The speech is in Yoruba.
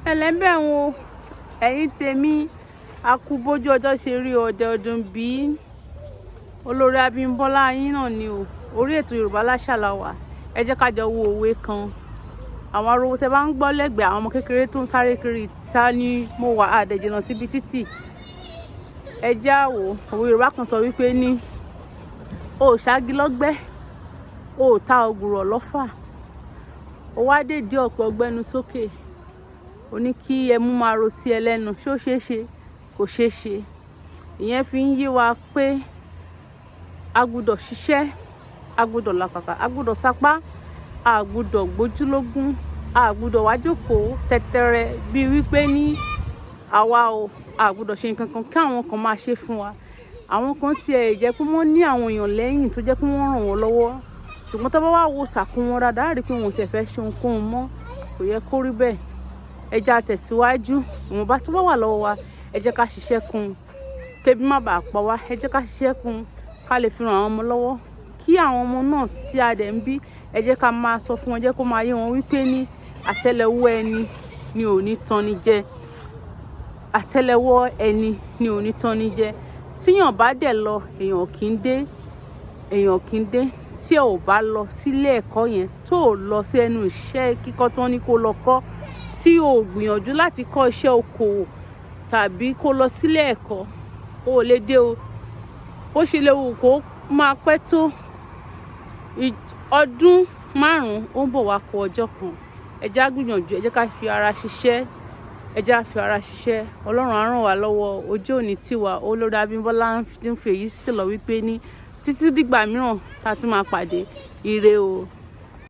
ẹlẹ́bẹ̀ wo ẹ̀yin tèmi akú bójú ọjọ́ ṣe rí ọdẹ ọdún bí olórí Abímbọ́lá yín náà ni o orí ètò Yorùbá Láṣà la wà. Ẹ jẹ́ ká jọ wo òwe kan. Àwọn ariwo tẹ́ bá ń gbọ́ lẹ́gbẹ̀ẹ́ àwọn ọmọ kékeré tó ń sáré kiri ta ni mo wà àdẹ̀jìnà síbi títì. Ẹ já wò òwe Yorùbá kan sọ wípé ní o ò ṣáági lọ́gbẹ́ o ò ta ògùrọ̀ lọ́fà o wá dèdè ọ̀pẹ ọgbẹ́nu sókè o ní kí ẹmu máa ro sí ẹ lẹ́nu ṣé ó ṣeé ṣe kò ṣeé ṣe. Ìyẹn fi ń yé wa pé a gbọ́dọ̀ ṣiṣẹ́, a gbọ́dọ̀ làkàkà, a gbọ́dọ̀ sapá, a gbọ́dọ̀ gbójúlógún, a gbọ́dọ̀ wá jókòó tẹ́tẹ́rẹ́ bíi wípé ní àwa o a gbọ́dọ̀ ṣe nǹkan kan kí àwọn kan máa ṣe fún wa. Àwọn kan tiẹ̀ jẹ́ pé wọ́n ní àwọn èèyàn lẹ́yìn tó jẹ́ pé wọ́n ràn wọ́n lọ́wọ́, ṣùgbọ́n tó bá wá wo sàkún wọn dáadáa rí pé wọn ò tiẹ̀ fẹ́ ṣe ohunkóhun mọ́. Kò yẹ kó rí bẹ́ẹ̀. Ẹ jẹ́ á tẹ̀síwájú, ìwọ̀nba tó bá wà lọ́wọ́ wa ẹ jẹ́ ká ṣiṣẹ́ kún un kébi má bàa pa wá. Ẹ jẹ́ ká ṣiṣẹ́ kún un ká lè fi ran àwọn ọmọ lọ́wọ́, kí àwọn ọmọ náà tí a dẹ̀ ń bí ẹ jẹ́ ká máa sọ fún wọn, jẹ́ kó máa yé wọn wípé ní àtẹ́lẹwọ́ ẹni ni ò ní tán ni jẹ. Àtẹ́lẹwọ́ ẹni ni ò ní tán ni jẹ. Tíyàn bá dẹ̀ lọ èèyàn kì í dé, èèyàn kì í dé. Tí ò bá lọ sílé ẹ̀kọ́ yẹn, tó ò lọ sí ẹnu iṣẹ́ kíkọ́ tán ní kó lọ kọ́, tí ò gbìyànjú láti kọ́ iṣẹ́ okòwò tàbí kó lọ sílé ẹ̀kọ́, ó lè dé o. Bó ṣe lè wù kó máa pẹ́ tó ọdún 5 ó ń bọ̀ wá kó ọjọ́ kan. Ẹ jẹ́ á gbìyànjú, ẹ jẹ́ ká fi ara ṣiṣẹ́, ẹ jẹ́ á fi ara ṣiṣẹ́. Ọlọ́run á ràn wá lọ́wọ́, ojú òní tiwa. Olórí Abímbọ́lá ń fi èyí ṣèlọ́ wípé ní títí dìgbà mìíràn tá a tún máa pàdé. Ire o.